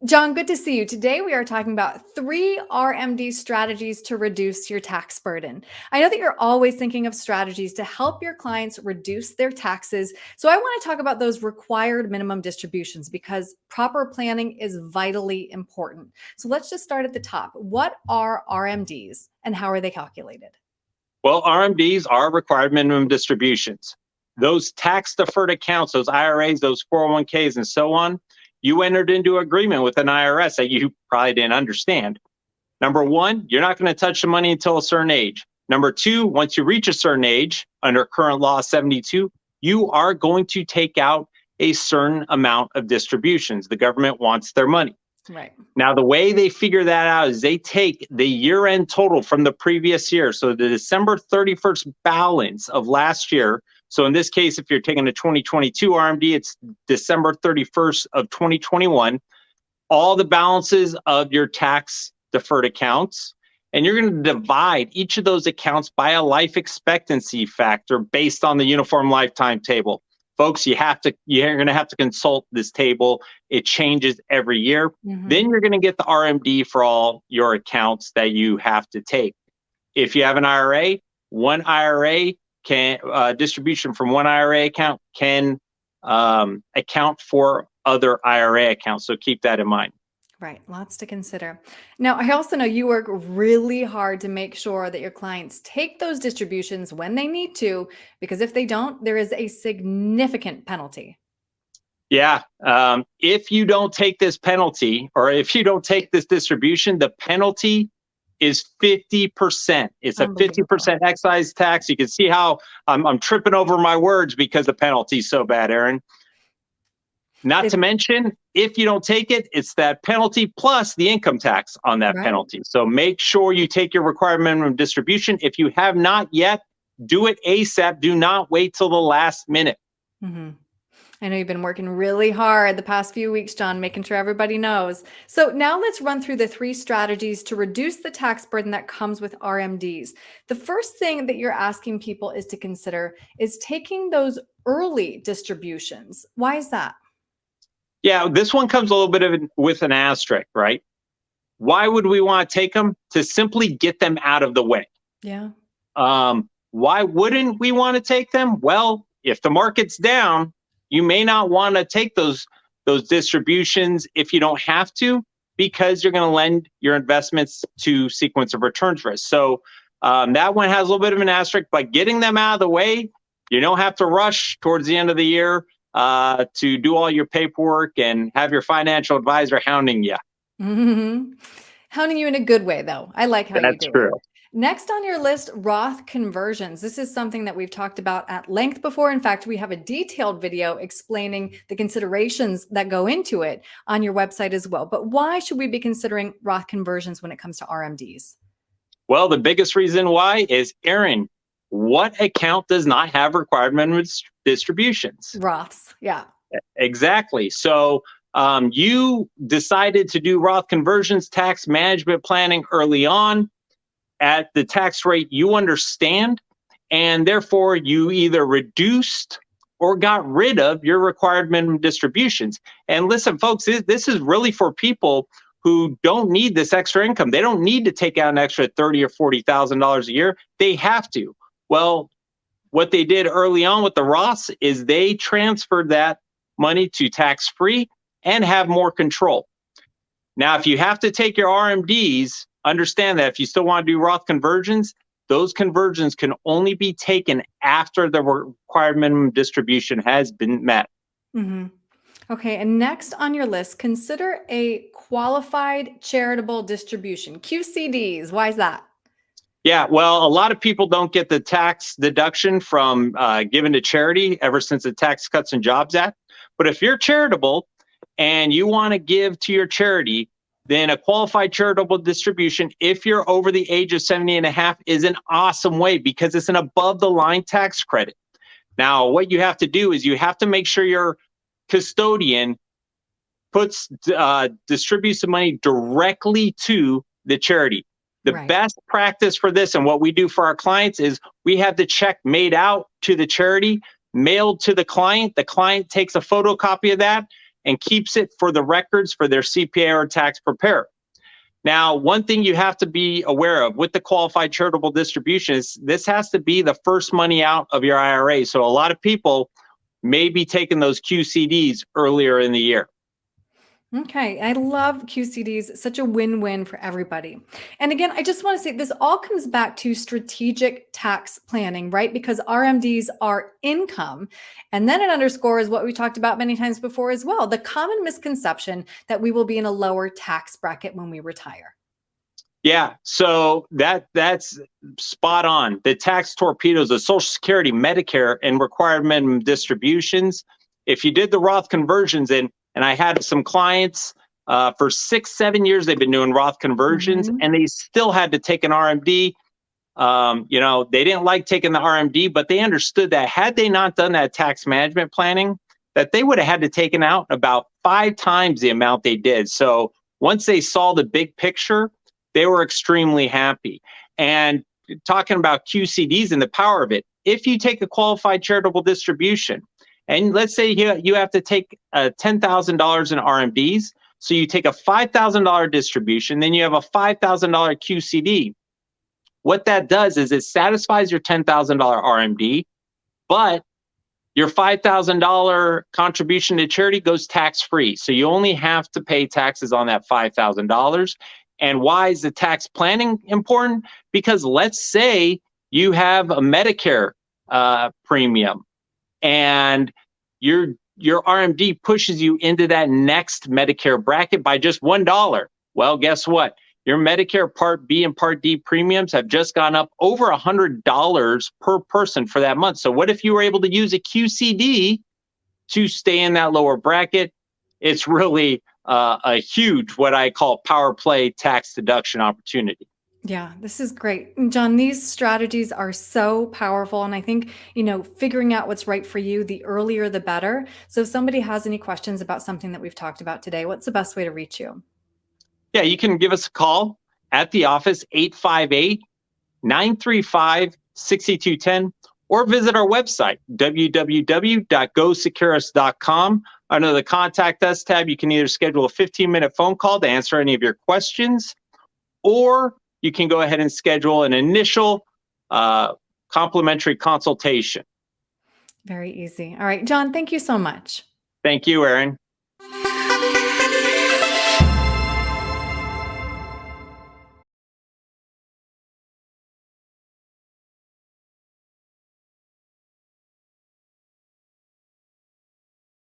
John, good to see you. Today, we are talking about 3 RMD strategies to reduce your tax burden. I know that you're always thinking of strategies to help your clients reduce their taxes. So, I want to talk about those required minimum distributions because proper planning is vitally important. So, let's just start at the top. What are RMDs and how are they calculated? Well, RMDs are required minimum distributions. Those tax deferred accounts, those IRAs, those 401ks, and so on, you entered into agreement with an IRS that you probably didn't understand. Number one, you're not going to touch the money until a certain age. Number two, once you reach a certain age, under current law 72, you are going to take out a certain amount of distributions. The government wants their money. Right. Now, the way they figure that out is they take the year-end total from the previous year. So the December 31st balance of last year. So in this case, if you're taking a 2022 RMD, it's December 31st of 2021, all the balances of your tax deferred accounts. And you're going to divide each of those accounts by a life expectancy factor based on the uniform lifetime table. Folks, you're going to have to consult this table. It changes every year. Then you're going to get the RMD for all your accounts that you have to take. If you have an IRA, one IRA can distribution from one IRA account can account for other IRA accounts. So keep that in mind. Right. Lots to consider. Now, I also know you work really hard to make sure that your clients take those distributions when they need to, because if they don't, there is a significant penalty. Yeah. If you don't take this penalty, or if you don't take this distribution, the penalty is 50%. It's a 50% excise tax. You can see how I'm tripping over my words because the penalty is so bad, Erin. Not to mention, if you don't take it, it's that penalty plus the income tax on that penalty. So make sure you take your required minimum distribution. If you have not yet, do it ASAP. Do not wait till the last minute. I know you've been working really hard the past few weeks, John, making sure everybody knows. So now let's run through the 3 strategies to reduce the tax burden that comes with RMDs. The first thing that you're asking people is to consider is taking those early distributions. Why is that? Yeah, this one comes a little bit with an asterisk, right? Why would we want to take them? To simply get them out of the way. Yeah. Why wouldn't we want to take them? Well, if the market's down, you may not want to take those distributions if you don't have to, because you're going to lend your investments to sequence of returns risk. So that one has a little bit of an asterisk, but getting them out of the way, you don't have to rush towards the end of the year to do all your paperwork and have your financial advisor hounding you. Hounding you in a good way, though. I like how you do it. That's true. Next on your list, Roth conversions. This is something that we've talked about at length before. In fact, we have a detailed video explaining the considerations that go into it on your website as well. But why should we be considering Roth conversions when it comes to RMDs? Well, the biggest reason why is, Erin, what account does not have required minimum distributions? Roths, yeah. Exactly. So you decided to do Roth conversions, tax management planning early on at the tax rate you understand, and therefore you either reduced or got rid of your required minimum distributions. And listen, folks, this is really for people who don't need this extra income. They don't need to take out an extra $30,000 or $40,000 a year. They have to. Well, what they did early on with the Roths is they transferred that money to tax-free and have more control. Now, if you have to take your RMDs, understand that if you still want to do Roth conversions, those conversions can only be taken after the required minimum distribution has been met. Okay, and next on your list, consider a qualified charitable distribution, QCDs. Why is that? Yeah, well, a lot of people don't get the tax deduction from giving to charity ever since the Tax Cuts and Jobs Act. But if you're charitable and you want to give to your charity, then a qualified charitable distribution, if you're over the age of 70 and a half, is an awesome way because it's an above the line tax credit. Now, what you have to do is you have to make sure your custodian distributes the money directly to the charity. The best practice for this and what we do for our clients is we have the check made out to the charity, mailed to the client. The client takes a photocopy of that and keeps it for the records for their CPA or tax preparer. Now, one thing you have to be aware of with the qualified charitable distribution is this has to be the first money out of your IRA. So a lot of people may be taking those QCDs earlier in the year. Okay, I love QCDs, such a win-win for everybody. And again, I just want to say this all comes back to strategic tax planning, right? Because RMDs are income. And then it underscores what we talked about many times before as well, the common misconception that we will be in a lower tax bracket when we retire. Yeah, so that's spot on. The tax torpedoes of Social Security, Medicare, and required minimum distributions. If you did the Roth conversions, and I had some clients for 6-7 years, they've been doing Roth conversions, and they still had to take an RMD. They didn't like taking the RMD, but they understood that had they not done that tax management planning, that they would have had to taken out about 5 times the amount they did. So once they saw the big picture, they were extremely happy. And talking about QCDs and the power of it, if you take a qualified charitable distribution, and let's say you have to take $10,000 in RMDs, so you take a $5,000 distribution, then you have a $5,000 QCD. What that does is it satisfies your $10,000 RMD, but your $5,000 contribution to charity goes tax-free. So you only have to pay taxes on that $5,000. And why is the tax planning important? Because let's say you have a Medicare premium and your RMD pushes you into that next Medicare bracket by just $1. Well, guess what? Your Medicare Part B and Part D premiums have just gone up over $100 per person for that month. So what if you were able to use a QCD to stay in that lower bracket? It's really a huge, what I call power play tax deduction opportunity. Yeah, this is great. John, these strategies are so powerful. And I think, figuring out what's right for you, the earlier, the better. So if somebody has any questions about something that we've talked about today, what's the best way to reach you? Yeah, you can give us a call at the office, 858-935-6210, or visit our website, www.gosecurus.com. Under the Contact Us tab, you can either schedule a 15-minute phone call to answer any of your questions, or you can go ahead and schedule an initial complimentary consultation. Very easy. All right, John, thank you so much. Thank you, Erin.